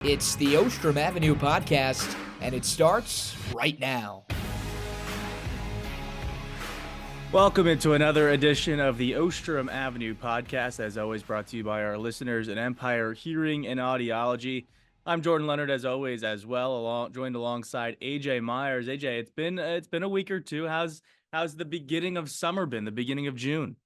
It's the Ostrom Avenue podcast, and it starts right now. Welcome into another edition of the Ostrom Avenue podcast, as always brought to you by our listeners at Empire Hearing and Audiology. I'm Jordan Leonard, as always, as well, joined alongside AJ Myers. AJ, it's been a week or two. How's the beginning of summer been? The beginning of June?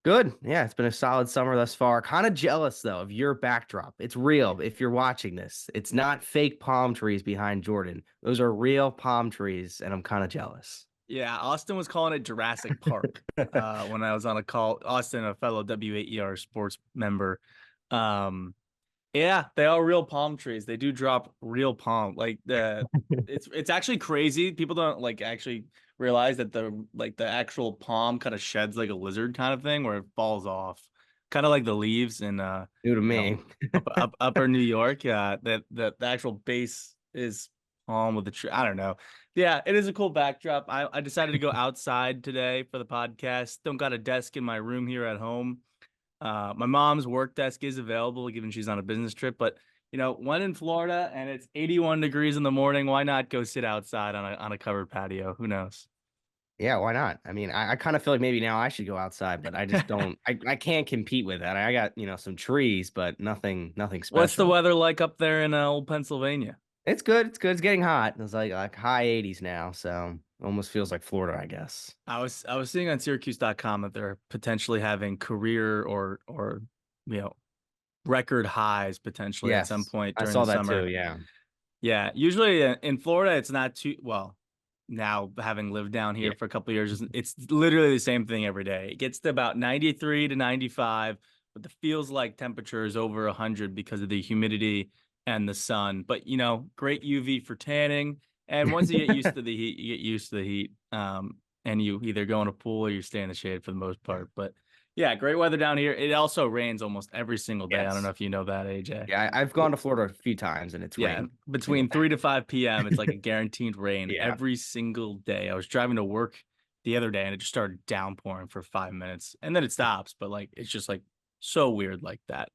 Good. Yeah, it's been a solid summer thus far. Kind of jealous, though, of your backdrop. It's real if you're watching this. It's not fake palm trees behind Jordan. Those are real palm trees, and I'm kind of jealous. Yeah, Austin was calling it Jurassic Park when I was on a call. Austin, a fellow WAER sports member. Yeah, they are real palm trees. They do drop real palm. It's actually crazy. People don't actually realize that the actual palm kind of sheds like a lizard kind of thing where it falls off. Kind of like the leaves in New to me. upper New York. Yeah, the actual base is palm with the tree. I don't know. Yeah, it is a cool backdrop. I decided to go outside today for the podcast. Don't got a desk in my room here at home. My mom's work desk is available given she's on a business trip, but when in Florida and it's 81 degrees in the morning, why not go sit outside on a covered patio? Who knows? Yeah, why not? I mean, I kind of feel like maybe now I should go outside, but I just don't. I can't compete with that. I got some trees, but nothing special. What's the weather like up there in old Pennsylvania? It's good. It's good. It's getting hot. It's like high 80s now, so almost feels like Florida, I guess. I was seeing on Syracuse.com that they're potentially having career or record highs potentially at some point during the summer. I saw that too. Yeah. Yeah. Usually in Florida, it's not too well. Now, having lived down here for a couple of years, it's literally the same thing every day. It gets to about 93 to 95, but the feels like temperature is over 100 because of the humidity and the sun. But great UV for tanning. And once you get used to the heat, you get used to the heat. And you either go in a pool or you stay in the shade for the most part. But yeah, great weather down here. It also rains almost every single day. Yes. I don't know if you know that, AJ. Yeah, I've gone to Florida a few times and it's rained. Between 3 to 5 p.m., it's like a guaranteed rain every single day. I was driving to work the other day and it just started downpouring for 5 minutes and then it stops. But it's just so weird like that.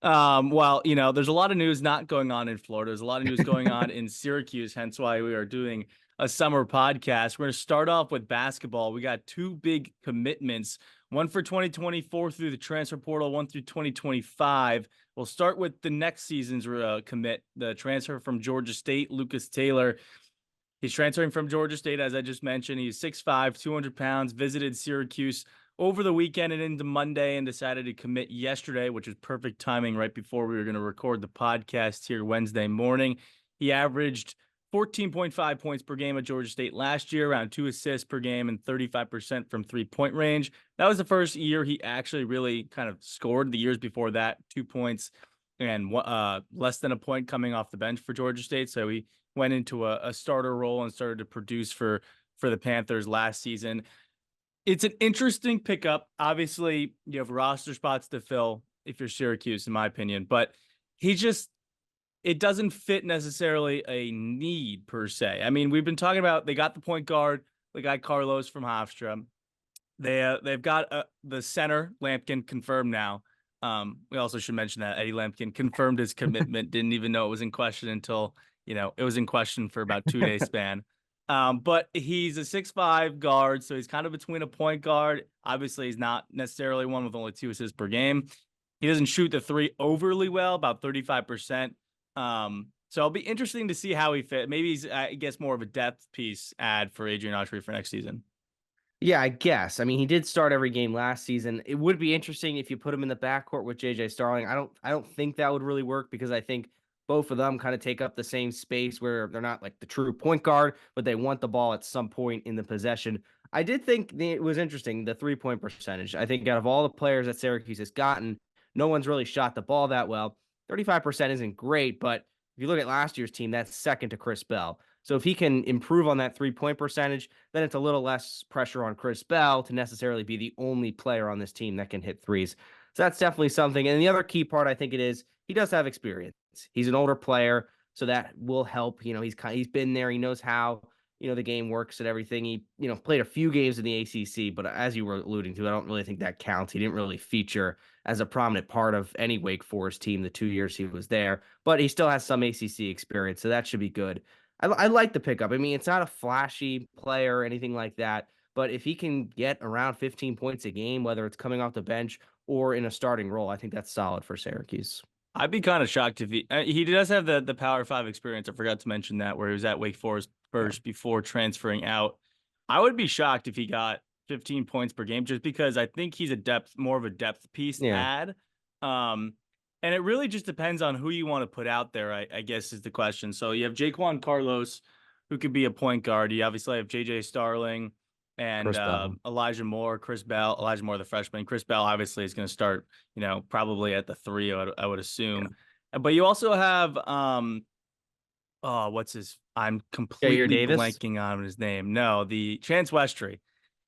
Well, there's a lot of news not going on in Florida. There's a lot of news going on in Syracuse, hence why we are doing a summer podcast. We're going to start off with basketball. We got two big commitments, one for 2024 through the transfer portal, one through 2025. We'll start with the next season's commit, the transfer from Georgia State, Lucas Taylor. He's transferring from Georgia State, as I just mentioned. He's 6'5", 200 pounds, visited Syracuse over the weekend and into Monday and decided to commit yesterday, which is perfect timing right before we were going to record the podcast here Wednesday morning. He averaged 14.5 points per game at Georgia State last year, around 2 assists per game and 35% from three-point range. That was the first year he actually really kind of scored. The years before that, 2 points and less than a point coming off the bench for Georgia State. So he went into a starter role and started to produce for the Panthers last season. It's an interesting pickup. Obviously, you have roster spots to fill if you're Syracuse, in my opinion, but it doesn't fit necessarily a need per se. I mean, we've been talking about, they got the point guard, they got Carlos from Ostrom. They've got the center, Lampkin, confirmed now. We also should mention that Eddie Lampkin confirmed his commitment, didn't even know it was in question until, it was in question for about 2 days span. But he's a 6'5" guard, so he's kind of between a point guard. Obviously, he's not necessarily one with only 2 assists per game. He doesn't shoot the three overly well, about 35%. So it'll be interesting to see how he fit. Maybe he's, I guess, more of a depth piece add for Adrian Autry for next season. Yeah, I guess. I mean, he did start every game last season. It would be interesting if you put him in the backcourt with JJ Starling. I don't think that would really work because I think both of them kind of take up the same space where they're not like the true point guard, but they want the ball at some point in the possession. I did think it was interesting, the 3-point percentage. I think out of all the players that Syracuse has gotten, no one's really shot the ball that well. 35% isn't great, but if you look at last year's team, that's second to Chris Bell. So if he can improve on that 3-point percentage, then it's a little less pressure on Chris Bell to necessarily be the only player on this team that can hit threes. So that's definitely something. And the other key part, I think it is, he does have experience. He's an older player, so that will help. He's been there. He knows how the game works and everything. He, played a few games in the ACC, but as you were alluding to, I don't really think that counts. He didn't really feature as a prominent part of any Wake Forest team the 2 years he was there, but he still has some ACC experience, so that should be good. I like the pickup. I mean, it's not a flashy player or anything like that, but if he can get around 15 points a game, whether it's coming off the bench or in a starting role, I think that's solid for Syracuse. I'd be kind of shocked if he does have the Power 5 experience. I forgot to mention that, where he was at Wake Forest first before transferring out. I would be shocked if he got 15 points per game, just because I think he's more of a depth piece add. And it really just depends on who you want to put out there, I guess is the question. So you have Jaquan Carlos, who could be a point guard. You obviously have JJ Starling and Elijah Moore, Chris Bell. Elijah Moore, the freshman. Chris Bell obviously is going to start, probably at the 3, I would assume. Yeah. But you also have what's his? I'm completely blanking on his name. No, the Chance Westry.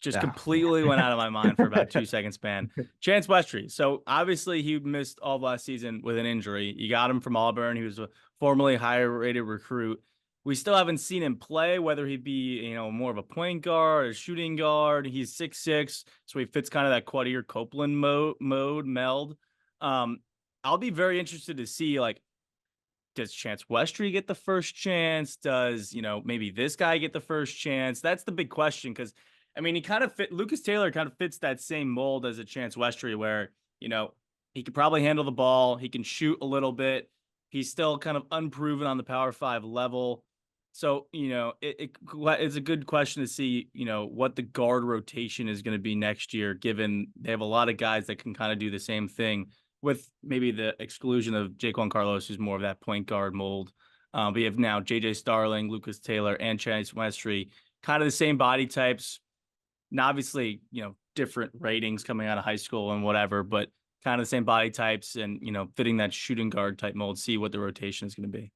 Just completely went out of my mind for about 2 second span. Chance Westry. So obviously he missed all of last season with an injury. You got him from Auburn. He was a formerly higher rated recruit. We still haven't seen him play, whether he be, more of a point guard or shooting guard. He's 6'6", so he fits kind of that Quadir Copeland meld. I'll be very interested to see, does Chance Westry get the first chance? Does, maybe this guy get the first chance? That's the big question, because he kind of Lucas Taylor kind of fits that same mold as a Chance Westry, where, he could probably handle the ball. He can shoot a little bit. He's still kind of unproven on the Power 5 level. So, it's a good question to see, what the guard rotation is going to be next year, given they have a lot of guys that can kind of do the same thing, with maybe the exclusion of Jaquan Carlos, who's more of that point guard mold. We have now JJ Starling, Lucas Taylor, and Chance Westry, kind of the same body types. Now, obviously, different ratings coming out of high school and whatever, but kind of the same body types and, fitting that shooting guard type mold, see what the rotation is going to be.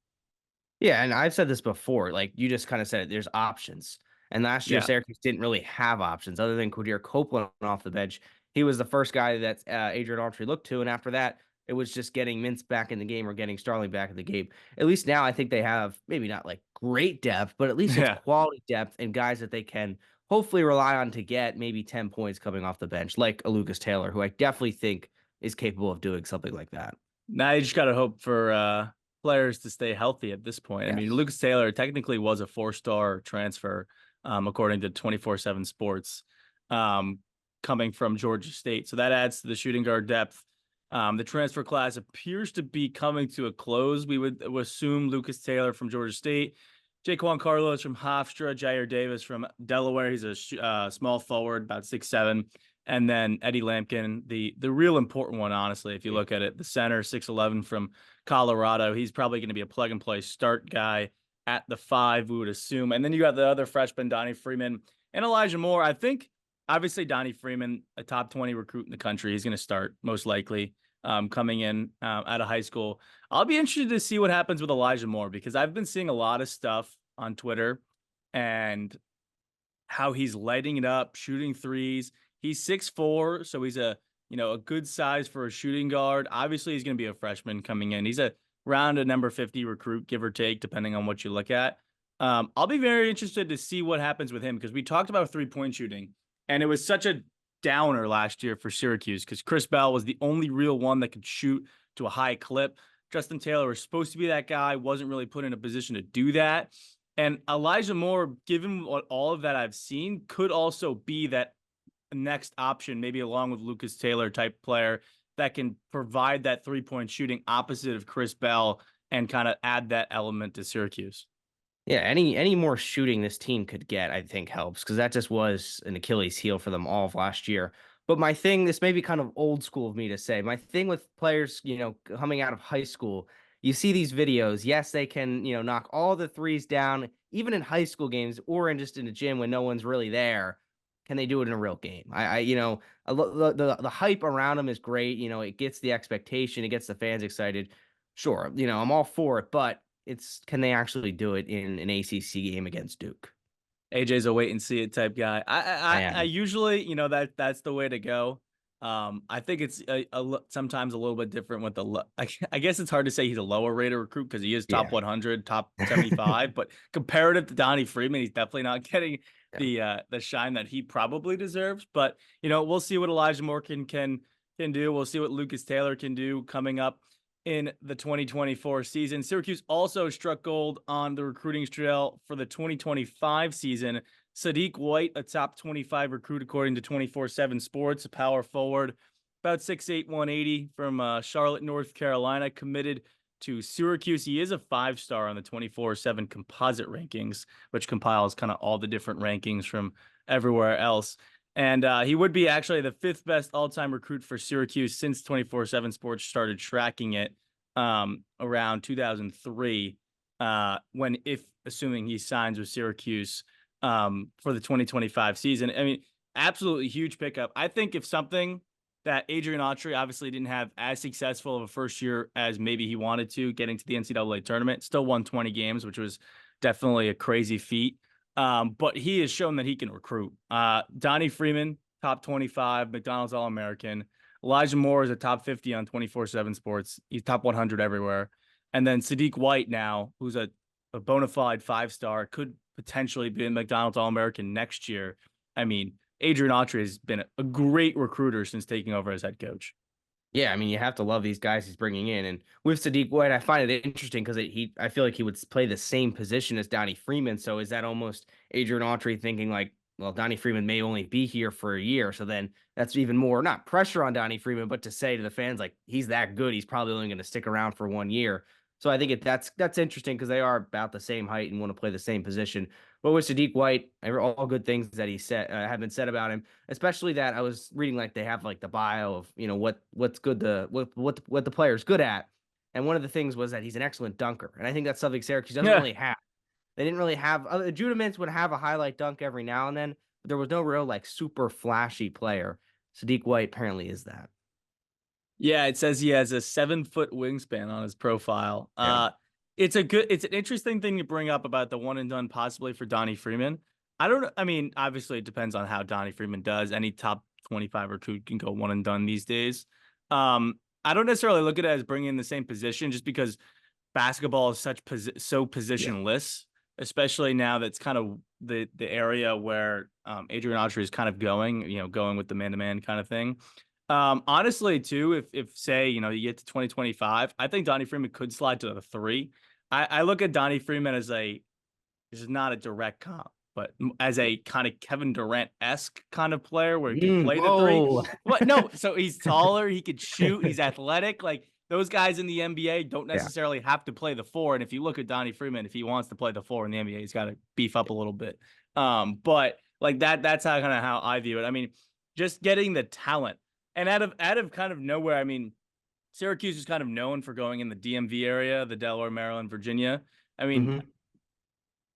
Yeah, and I've said this before, like you just kind of said it, there's options. And last year, Syracuse didn't really have options other than Quadir Copeland off the bench. He was the first guy that Adrian Autry looked to, and after that, it was just getting Mintz back in the game or getting Starling back in the game. At least now, I think they have maybe not like great depth, but at least it's quality depth and guys that they can hopefully rely on to get maybe 10 points coming off the bench, like a Lucas Taylor, who I definitely think is capable of doing something like that. Now you just got to hope for players to stay healthy at this point. Yes. Lucas Taylor technically was a 4-star transfer, according to 24/7 Sports, coming from Georgia State. So that adds to the shooting guard depth. The transfer class appears to be coming to a close. We would assume Lucas Taylor from Georgia State, Jaquan Carlos from Hofstra, Jair Davis from Delaware. He's a small forward, about 6'7". And then Eddie Lampkin, the real important one, honestly, if you look at it, the center, 6'11" from Colorado. He's probably going to be a plug-and-play start guy at the 5, we would assume. And then you got the other freshman, Donnie Freeman, and Elijah Moore. I think, obviously, Donnie Freeman, a top 20 recruit in the country. He's going to start, most likely, coming in out of high school. I'll be interested to see what happens with Elijah Moore, because I've been seeing a lot of stuff on Twitter and how he's lighting it up, shooting threes. He's 6'4", so he's a good size for a shooting guard. Obviously, he's going to be a freshman coming in. He's around a number 50 recruit, give or take, depending on what you look at. I'll be very interested to see what happens with him, because we talked about 3-point shooting, and it was such a downer last year for Syracuse because Chris Bell was the only real one that could shoot to a high clip. Justin Taylor was supposed to be that guy, wasn't really put in a position to do that. And Elijah Moore, given what all of that I've seen, could also be that next option, maybe along with Lucas Taylor type player that can provide that 3-point shooting opposite of Chris Bell and kind of add that element to Syracuse. Yeah, any more shooting this team could get, I think, helps, because that just was an Achilles heel for them all of last year. But my thing, this may be kind of old school of me to say, my thing with players, coming out of high school, you see these videos. Yes, they can, knock all the threes down, even in high school games or in just in the gym when no one's really there. Can they do it in a real game? The hype around them is great. It gets the expectation, it gets the fans excited. Sure, I'm all for it, but can they actually do it in an ACC game against Duke? AJ's a wait and see it type guy. I usually, that's the way to go. I think it's sometimes a little bit different with I guess it's hard to say he's a lower rated recruit because he is top 100, top 75, but comparative to Donnie Freeman, he's definitely not getting the shine that he probably deserves. But we'll see what Elijah Moore can do. We'll see what Lucas Taylor can do coming up in the 2024 season. Syracuse also struck gold on the recruiting trail for the 2025 season. Sadiq White, a top 25 recruit according to 24/7 Sports, a power forward, about 6'8", 180 from Charlotte, North Carolina, committed to Syracuse. He is a 5-star on the 24/7 composite rankings, which compiles kind of all the different rankings from everywhere else. And he would be actually the 5th best all-time recruit for Syracuse since 24/7 Sports started tracking it around 2003, assuming he signs with Syracuse for the 2025 season. I mean, absolutely huge pickup. I think if something that Adrian Autry obviously didn't have as successful of a first year as maybe he wanted to, getting to the NCAA tournament, still won 20 games, which was definitely a crazy feat. But he has shown that he can recruit. Donnie Freeman, top 25, McDonald's All-American. Elijah Moore is a top 50 on 24/7 Sports. He's top 100 everywhere. And then Sadiq White now, who's a bona fide 5-star, could potentially be a McDonald's All-American next year. I mean, Adrian Autry has been a great recruiter since taking over as head coach. Yeah, I mean, you have to love these guys he's bringing in. And with Sadiq White, I find it interesting because I feel like he would play the same position as Donnie Freeman. So is that almost Adrian Autry thinking like, well, Donnie Freeman may only be here for a year. So then that's even more, not pressure on Donnie Freeman, but to say to the fans, like, he's that good. He's probably only going to stick around for 1 year. So I think that's interesting because they are about the same height and want to play the same position. But with Sadiq White, all good things that he said have been said about him, especially that I was reading like they have like the bio of what's good what the player's good at, and one of the things was that he's an excellent dunker, and I think that's something Syracuse doesn't really have. They didn't really have Judaments would have a highlight dunk every now and then, but there was no real like super flashy player. Sadiq White apparently is that. Yeah, it says he has a 7-foot wingspan on his profile. Yeah. It's an interesting thing to bring up about the one and done possibly for Donnie Freeman. I mean, obviously it depends on how Donnie Freeman does. Any top 25 recruit can go one and done these days. I don't necessarily look at it as bringing in the same position just because basketball is so positionless, especially now that's kind of the area where Adrian Autry is kind of going with the man-to-man kind of thing. Honestly, too, if say, you get to 2025, I think Donnie Freeman could slide to the 3. I look at Donnie Freeman as this is not a direct comp, but as a kind of Kevin Durant-esque kind of player where he can play the 3. What? No, so he's taller, he could shoot, he's athletic. Like those guys in the NBA don't necessarily have to play the 4. And if you look at Donnie Freeman, if he wants to play the 4 in the NBA, he's got to beef up a little bit. But like that's how I view it. I mean, just getting the talent. And out of kind of nowhere, I mean, Syracuse is kind of known for going in the DMV area, the Delaware, Maryland, Virginia. I mean,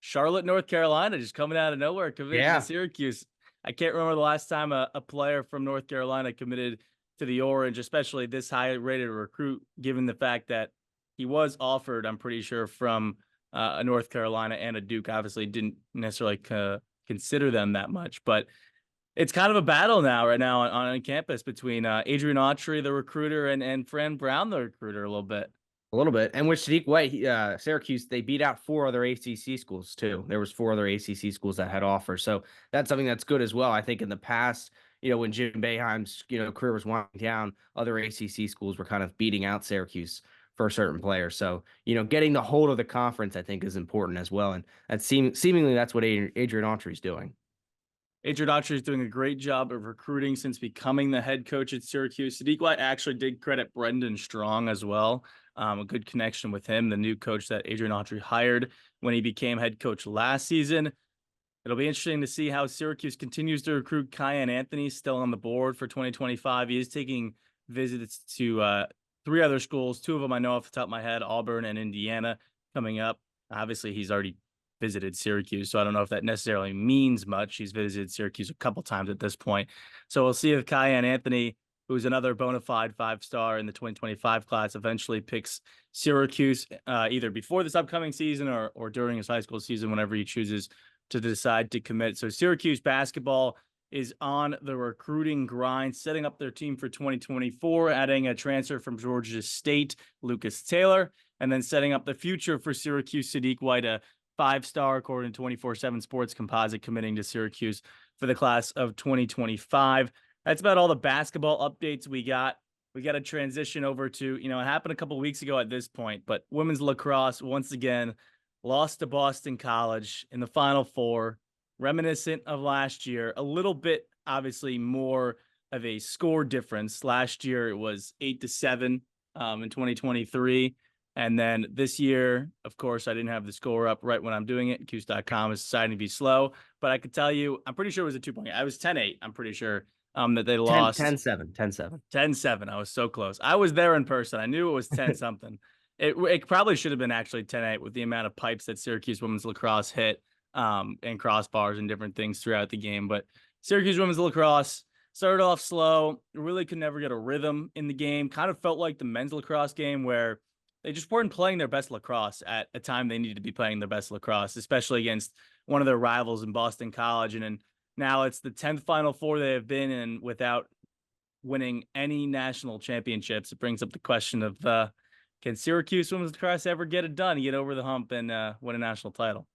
Charlotte, North Carolina, just coming out of nowhere, committed to Syracuse. I can't remember the last time a player from North Carolina committed to the Orange, especially this high-rated recruit, given the fact that he was offered, I'm pretty sure, from a North Carolina and a Duke. Obviously, didn't necessarily consider them that much, but it's kind of a battle right now on campus between Adrian Autry, the recruiter, and Fran Brown, the recruiter, a little bit. A little bit. And with Sadiq White, Syracuse, they beat out 4 other ACC schools too. There was 4 other ACC schools that had offers. So that's something that's good as well. I think in the past, when Jim Boeheim's, career was winding down, other ACC schools were kind of beating out Syracuse for a certain player. So, getting the hold of the conference, I think, is important as well. And seemingly that's what Adrian Autry is doing. Adrian Autry is doing a great job of recruiting since becoming the head coach at Syracuse. Sadiq White actually did credit Brendan Strong as well. A good connection with him, the new coach that Adrian Autry hired when he became head coach last season. It'll be interesting to see how Syracuse continues to recruit. Kyan Anthony still on the board for 2025. He is taking visits to 3 other schools. 2 of them I know off the top of my head, Auburn and Indiana, coming up. Obviously, he's already visited Syracuse, so I don't know if that necessarily means much. He's visited Syracuse a couple times at this point. So we'll see if Kyan Anthony, who's another bona fide 5-star in the 2025 class, eventually picks Syracuse either before this upcoming season or during his high school season, whenever he chooses to decide to commit. So Syracuse basketball is on the recruiting grind, setting up their team for 2024, adding a transfer from Georgia State, Lucas Taylor, and then setting up the future for Syracuse. Sadiq White, a 5-star according to 24/7 Sports Composite, committing to Syracuse for the class of 2025. That's about all the basketball updates we got. We got to transition over to, it happened a couple of weeks ago at this point, but women's lacrosse once again lost to Boston College in the Final Four, reminiscent of last year, a little bit obviously more of a score difference. Last year it was 8-7 in 2023. And then this year, of course, I didn't have the score up right when I'm doing it. Cuse.com is deciding to be slow, but I could tell you, I'm pretty sure it was a 2-point. I was 10-8. I'm pretty sure that they lost 10-7, 10-7. 10-7. I was so close. I was there in person. I knew it was 10 something. It probably should have been actually 10-8 with the amount of pipes that Syracuse women's lacrosse hit and crossbars and different things throughout the game. But Syracuse women's lacrosse started off slow, really could never get a rhythm in the game. Kind of felt like the men's lacrosse game where they just weren't playing their best lacrosse at a time they needed to be playing their best lacrosse, especially against one of their rivals in Boston College. And then now it's the 10th Final Four they have been in without winning any national championships. It brings up the question of can Syracuse women's lacrosse ever get it done, get over the hump, and win a national title?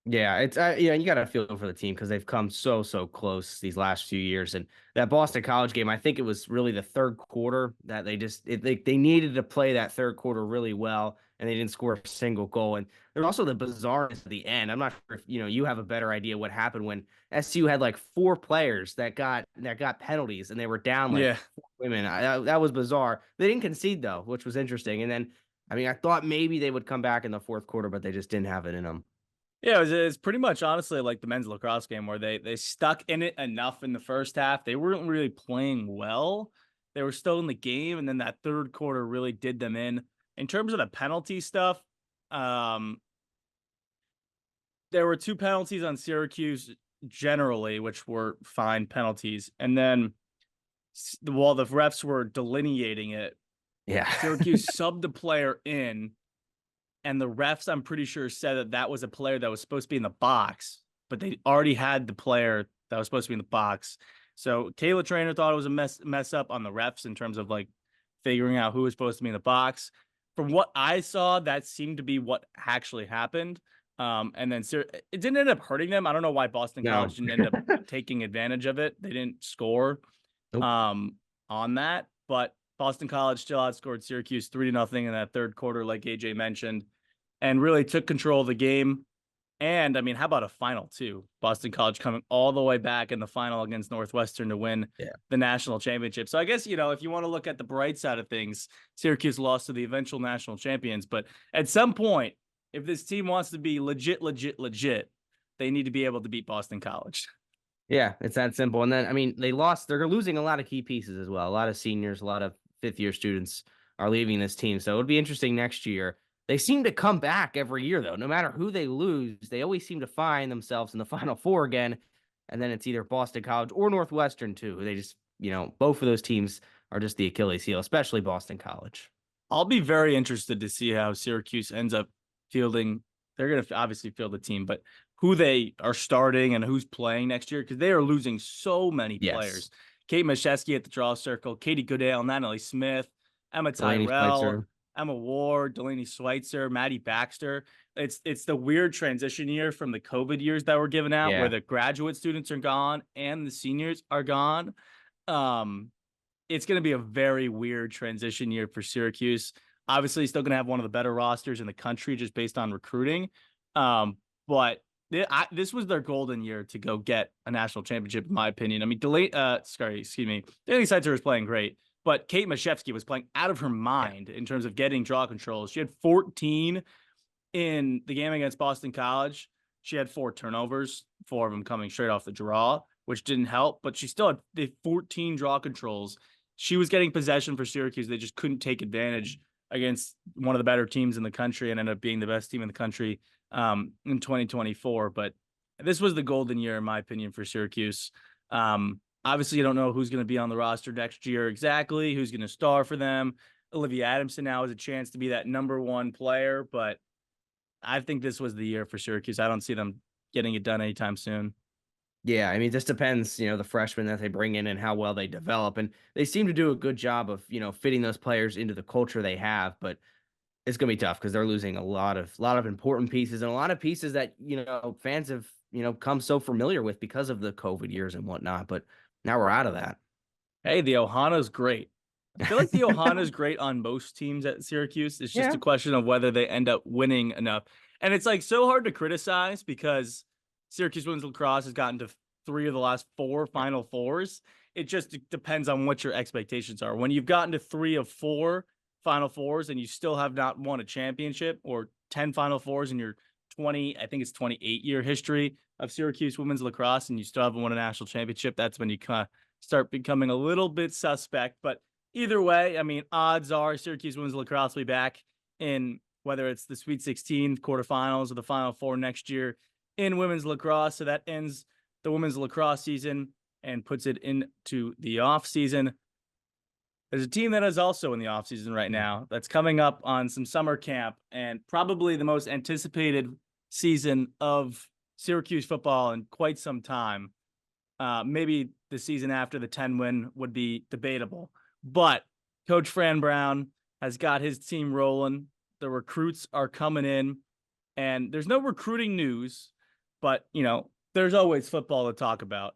Yeah, it's you got to feel for the team because they've come so close these last few years. And that Boston College game, I think it was really the third quarter that they needed to play that third quarter really well, and they didn't score a single goal. And there's also the bizarreness at the end. I'm not sure if you have a better idea what happened when SU had like 4 players that got penalties and they were down like 4 women. That was bizarre. They didn't concede though, which was interesting. And then I thought maybe they would come back in the fourth quarter, but they just didn't have it in them. Yeah, it's pretty much honestly like the men's lacrosse game where they stuck in it enough in the first half. They weren't really playing well. They were still in the game, and then that third quarter really did them in. In terms of the penalty stuff, there were 2 penalties on Syracuse generally, which were fine penalties. And then while the refs were delineating it, Syracuse subbed the player in. And the refs, I'm pretty sure, said that was a player that was supposed to be in the box, but they already had the player that was supposed to be in the box. So Kayla Trainer thought it was a mess up on the refs in terms of like figuring out who was supposed to be in the box. From what I saw, that seemed to be what actually happened. And then it didn't end up hurting them. I don't know why Boston College didn't end up taking advantage of it. They didn't score on that, but Boston College still outscored Syracuse 3-0 in that third quarter, like AJ mentioned, and really took control of the game. And how about a final too? Boston College coming all the way back in the final against Northwestern to win the national championship. So I guess, if you want to look at the bright side of things, Syracuse lost to the eventual national champions. But at some point, if this team wants to be legit, they need to be able to beat Boston College. Yeah, it's that simple. And then, they're losing a lot of key pieces as well. A lot of seniors, a lot of fifth-year students are leaving this team. So it would be interesting next year. They seem to come back every year, though. No matter who they lose, they always seem to find themselves in the Final Four again. And then it's either Boston College or Northwestern, too. They just, both of those teams are just the Achilles heel, especially Boston College. I'll be very interested to see how Syracuse ends up fielding. They're going to obviously field the team, but who they are starting and who's playing next year, because they are losing so many players. Kate Mashesky at the draw circle, Katie Goodale, Natalie Smith, Emma Tyrell, Emma Ward, Delaney Schweitzer, Maddie Baxter. It's the weird transition year from the COVID years that were given out where the graduate students are gone and the seniors are gone. It's going to be a very weird transition year for Syracuse. Obviously, still going to have one of the better rosters in the country just based on recruiting. But this was their golden year to go get a national championship, in my opinion. Delaney Schweitzer was playing great, but Kate Mashevsky was playing out of her mind in terms of getting draw controls. She had 14 in the game against Boston College. She had 4 turnovers, 4 of them coming straight off the draw, which didn't help, but she still had 14 draw controls. She was getting possession for Syracuse. They just couldn't take advantage against one of the better teams in the country and ended up being the best team in the country in 2024. But this was the golden year, in my opinion, for Syracuse. Obviously, you don't know who's going to be on the roster next year exactly, who's going to star for them. Olivia Adamson now has a chance to be that number 1 player, but I think this was the year for Syracuse. I don't see them getting it done anytime soon. Yeah, I mean, this depends, the freshmen that they bring in and how well they develop. And they seem to do a good job of, fitting those players into the culture they have. But it's gonna be tough because they're losing a lot of important pieces and a lot of pieces that fans have come so familiar with because of the COVID years and whatnot. But now we're out of that. Hey, the Ohana's great. I feel like the Ohana's great on most teams at Syracuse. It's just Yeah. a question of whether they end up winning enough. And it's like so hard to criticize because Syracuse women's lacrosse has gotten to 3 of the last 4 Final Fours. It just depends on what your expectations are. When you've gotten to 3 of 4 Final Fours and you still have not won a championship, or 10 Final Fours in your 28-year history of Syracuse women's lacrosse, and you still haven't won a national championship, that's when you kind of start becoming a little bit suspect. But either way, I mean, odds are Syracuse women's lacrosse will be back in, whether it's the Sweet 16 quarterfinals or the Final Four next year in women's lacrosse. So that ends the women's lacrosse season and puts it into the off season. There's a team that is also in the off season right now that's coming up on some summer camp, and probably the most anticipated season of Syracuse football in quite some time. Maybe the season after the 10 win would be debatable, but Coach Fran Brown has got his team rolling. The recruits are coming in, and there's no recruiting news, but there's always football to talk about.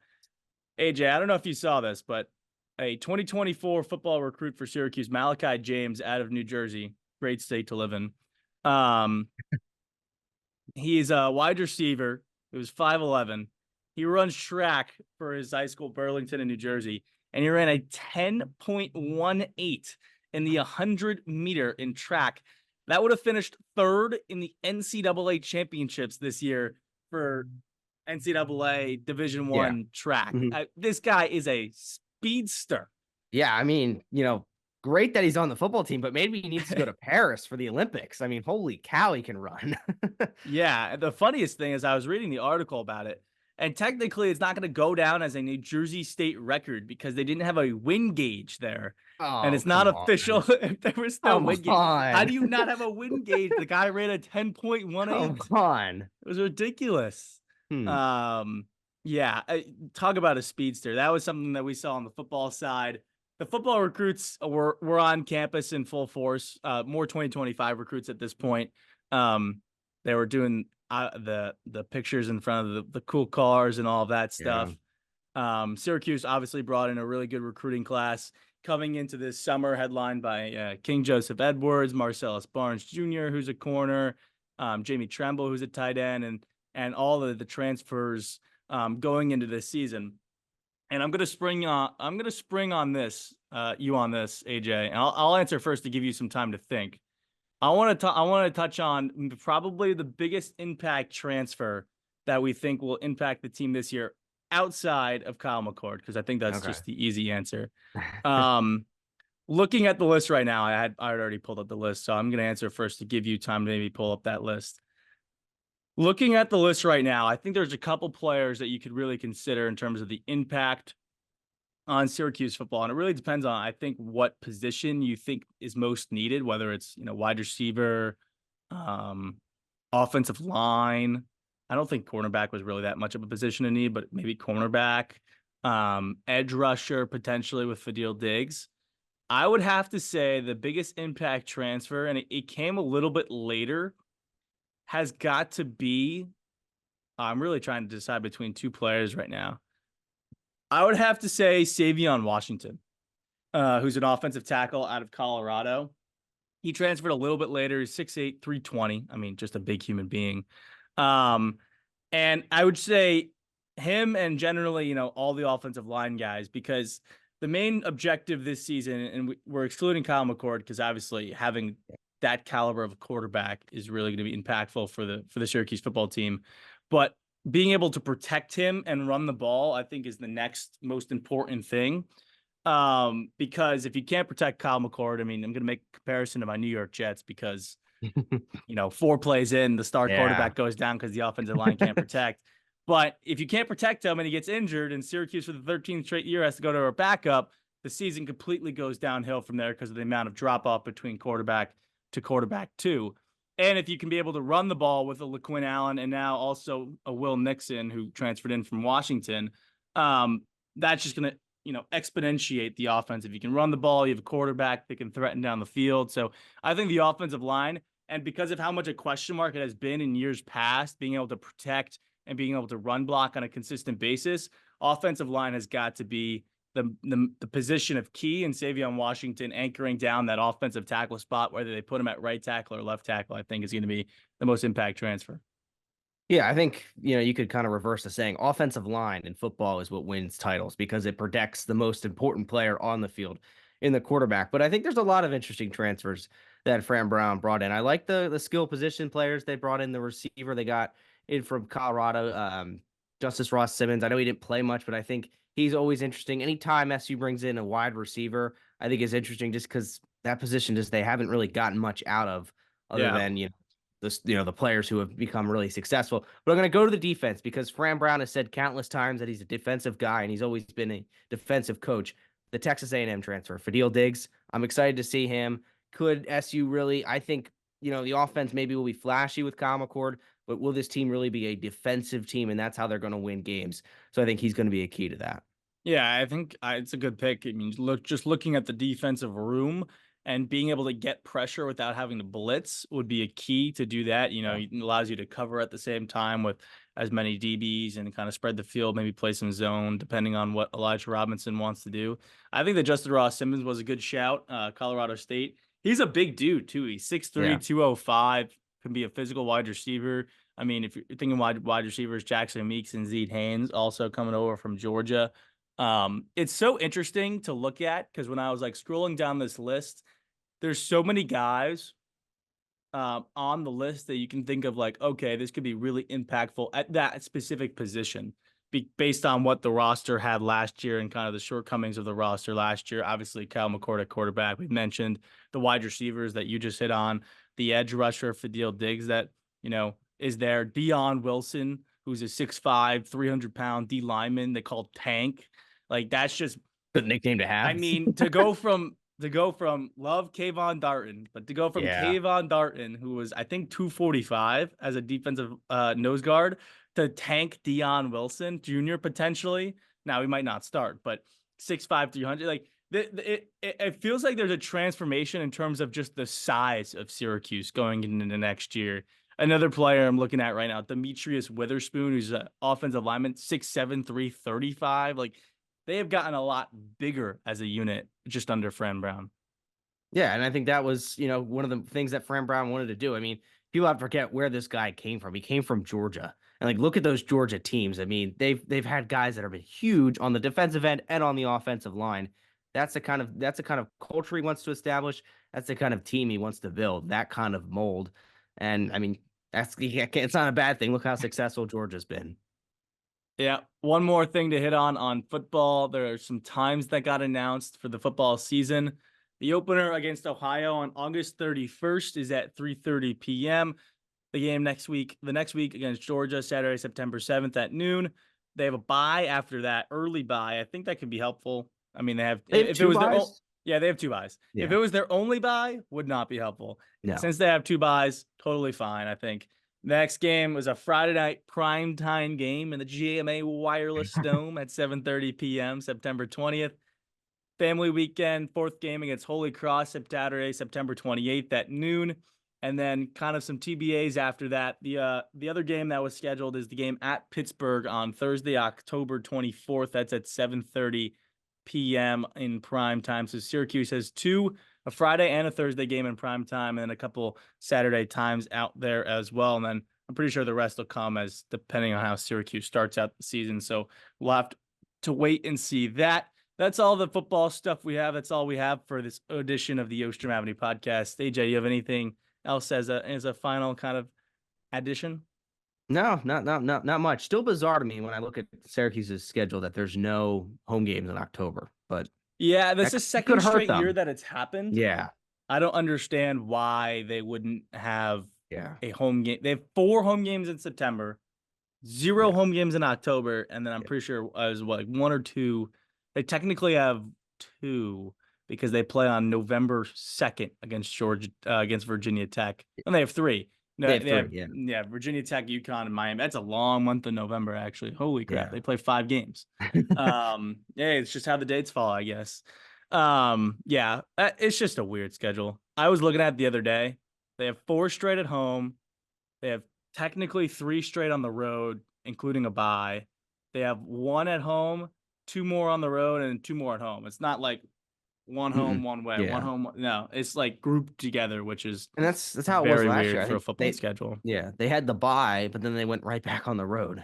AJ, I don't know if you saw this, but a 2024 football recruit for Syracuse, Malachi James, out of New Jersey, great state to live in. He's a wide receiver. He was 5'11". He runs track for his high school, Burlington in New Jersey, and he ran a 10.18 in the 100-meter in track. That would have finished 3rd in the NCAA championships this year for NCAA Division I track. Mhm. This guy is a speedster. Yeah, I mean, great that he's on the football team, but maybe he needs to go to Paris for the Olympics. I mean, holy cow, he can run. Yeah, the funniest thing is I was reading the article about it, and technically it's not going to go down as a New Jersey state record because they didn't have a wind gauge there. And Oh, it's not come official on. if there was no Come wind gauge. How on. do you not have a wind gauge? The guy ran a 10.18. Come on. It was ridiculous. Hmm. Yeah, talk about a speedster. That was something that we saw on the football side. The football recruits were on campus in full force. More 2025 recruits at this point. They were doing the pictures in front of the cool cars and all of that stuff. Yeah. Syracuse obviously brought in a really good recruiting class coming into this summer, headlined by King Joseph Edwards, Marcellus Barnes Jr., who's a corner, Jamie Tremble, who's a tight end, and all of the transfers going into this season. And I'm gonna spring on this, you on this, AJ. And I'll answer first to give you some time to think. I want to touch on probably the biggest impact transfer that we think will impact the team this year outside of Kyle McCord, because I think that's just the easy answer. Looking at the list right now, I already pulled up the list, so I'm going to answer first to give you time to maybe pull up that list. Looking at the list right now, I think there's a couple players that you could really consider in terms of the impact on Syracuse football. And it really depends on, I think, what position you think is most needed, whether it's, wide receiver, offensive line. I don't think cornerback was really that much of a position in need, but maybe cornerback, edge rusher, potentially with Fadil Diggs. I would have to say the biggest impact transfer, and it came a little bit later, has got to be, I'm really trying to decide between 2 players right now. I would have to say Savion Washington, who's an offensive tackle out of Colorado. He transferred a little bit later. He's 6'8", 320. I mean, just a big human being. And I would say him and generally, all the offensive line guys, because the main objective this season, and we're excluding Kyle McCord because obviously having that caliber of a quarterback is really going to be impactful for the Syracuse football team. But being able to protect him and run the ball, I think, is the next most important thing. Because if you can't protect Kyle McCord, I mean, I'm going to make a comparison to my New York Jets because, 4 plays in, the star quarterback goes down because the offensive line can't protect. But if you can't protect him and he gets injured and Syracuse for the 13th straight year has to go to a backup, the season completely goes downhill from there because of the amount of drop off between quarterback to quarterback 2. And if you can be able to run the ball with a LaQuinn Allen and now also a Will Nixon who transferred in from Washington, that's just going to, exponentiate the offense. If you can run the ball, you have a quarterback that can threaten down the field. So I think the offensive line, and because of how much a question mark it has been in years past, being able to protect and being able to run block on a consistent basis, offensive line has got to be the position of key, and Savion Washington anchoring down that offensive tackle spot, whether they put him at right tackle or left tackle, I think is going to be the most impact transfer. Yeah, I think, you could kind of reverse the saying. Offensive line in football is what wins titles because it protects the most important player on the field in the quarterback. But I think there's a lot of interesting transfers that Fran Brown brought in. I like the skill position players they brought in. The receiver they got in from Colorado, Justice Ross Simmons. I know he didn't play much, but I think he's always interesting. Anytime SU brings in a wide receiver, I think is interesting just because that position they haven't really gotten much out of other than, the players who have become really successful. But I'm going to go to the defense because Fran Brown has said countless times that he's a defensive guy and he's always been a defensive coach. The Texas A&M transfer, Fadil Diggs, I'm excited to see him. Could SU really, I think, the offense maybe will be flashy with Kyle McCord, but will this team really be a defensive team? And that's how they're going to win games. So I think he's going to be a key to that. Yeah, I think it's a good pick. I mean, looking at the defensive room and being able to get pressure without having to blitz would be a key to do that. It allows you to cover at the same time with as many DBs and kind of spread the field, maybe play some zone, depending on what Elijah Robinson wants to do. I think that Justin Ross Simmons was a good shout. Colorado State. He's a big dude, too. He's 6'3", 205, can be a physical wide receiver. I mean, if you're thinking wide receivers, Jackson Meeks and Zede Haynes also coming over from Georgia. It's so interesting to look at because when I was scrolling down this list, there's so many guys on the list that you can think of okay, this could be really impactful at that specific position based on what the roster had last year and kind of the shortcomings of the roster last year. Obviously, Kyle McCord at quarterback. We've mentioned the wide receivers that you just hit on, the edge rusher, Fadil Diggs that, is there. Dion Wilson, who's a 6'5", 300-pound D lineman they call Tank. That's just good nickname to have. I mean, to go from love Kayvon Darton, but to go from Kayvon Darton, who was I think 245 as a defensive nose guard, to Tank Dion Wilson Jr. potentially. Now he might not start, but 6'5", 300. It feels like there's a transformation in terms of just the size of Syracuse going into the next year. Another player I'm looking at right now, Demetrius Witherspoon, who's an offensive lineman, 6'7", 335. They have gotten a lot bigger as a unit just under Fran Brown. Yeah, and I think that was, one of the things that Fran Brown wanted to do. I mean, people have to forget where this guy came from. He came from Georgia. And look at those Georgia teams. I mean, they've had guys that have been huge on the defensive end and on the offensive line. That's the kind of culture he wants to establish. That's the kind of team he wants to build, that kind of mold. And I mean, it's not a bad thing. Look how successful Georgia's been. Yeah, one more thing to hit on football. There are some times that got announced for the football season. The opener against Ohio on August 31st is at 3:30 p.m. The next week against Georgia, Saturday, September 7th at noon. They have a bye after that, early bye. I think that could be helpful. I mean, they have two buys? They have two buys. Yeah. If it was their only bye, would not be helpful. No. Since they have two buys, totally fine, I think. Next game was a Friday night primetime game in the GMA Wireless Dome at 7:30 p.m., September 20th. Family weekend, fourth game against Holy Cross, Saturday, September 28th at noon. And then kind of some TBAs after that. The other game that was scheduled is the game at Pittsburgh on Thursday, October 24th. That's at 7:30 p.m. in prime time. So Syracuse has a Friday and a Thursday game in prime time, and then a couple Saturday times out there as well. And then I'm pretty sure the rest will come as depending on how Syracuse starts out the season. So we'll have to wait and see that. That's all the football stuff we have. That's all we have for this edition of the Ostrom Avenue podcast. AJ, you have anything else as a final kind of addition? No, not much. Still bizarre to me when I look at Syracuse's schedule that there's no home games in October. But yeah, this is second straight year that it's happened. Yeah. I don't understand why they wouldn't have a home game. They have 4 home games in September, 0 home games in October, and then I'm pretty sure it was 1 or 2. They technically have 2 because they play on November 2nd against Virginia Tech. And they have 3. No, They have 3, yeah, Virginia Tech, UConn, and Miami. That's a long month of November, actually. Holy crap. Yeah. They play 5 games. It's just how the dates fall, I guess. It's just a weird schedule. I was looking at it the other day. They have 4 straight at home. They have technically 3 straight on the road, including a bye. They have 1 at home, 2 more on the road, and 2 more at home. It's not like one home, one way, one home. No, it's like grouped together, which is and that's how it was last year. for a football schedule. Yeah, they had the bye, but then they went right back on the road.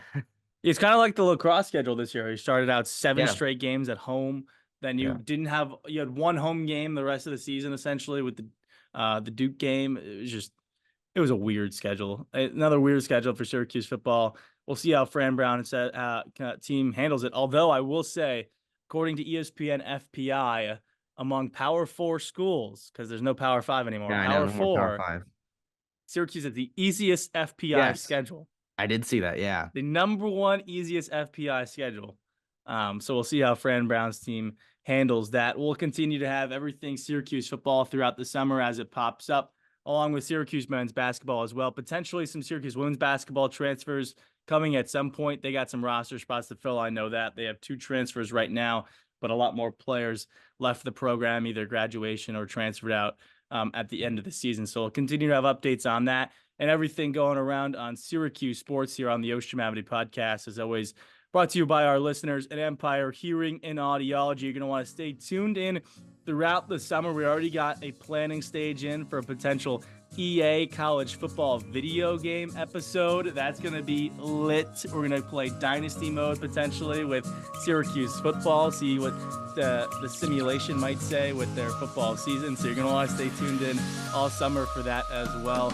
It's kind of like the lacrosse schedule this year. You started out 7 straight games at home. Then you had 1 home game the rest of the season, essentially, with the Duke game. It was a weird schedule. Another weird schedule for Syracuse football. We'll see how Fran Brown's team handles it. Although I will say, according to ESPN FPI, among Power 4 schools, because there's no Power 5 anymore, Power 4, Syracuse has the easiest FPI schedule. I did see that, yeah. The number 1 easiest FPI schedule. So we'll see how Fran Brown's team handles that. We'll continue to have everything Syracuse football throughout the summer as it pops up, along with Syracuse men's basketball as well. Potentially some Syracuse women's basketball transfers coming at some point. They got some roster spots to fill. I know that. They have 2 transfers right now, but a lot more players left the program, either graduation or transferred out at the end of the season. So we'll continue to have updates on that and everything going around on Syracuse sports here on the Ostrom Avenue podcast. As always, brought to you by our listeners at Empire Hearing and Audiology. You're going to want to stay tuned in throughout the summer. We already got a planning stage in for a potential EA college football video game episode. That's going to be lit. We're going to play Dynasty mode potentially with Syracuse football, see what the simulation might say with their football season. So you're going to want to stay tuned in all summer for that as well.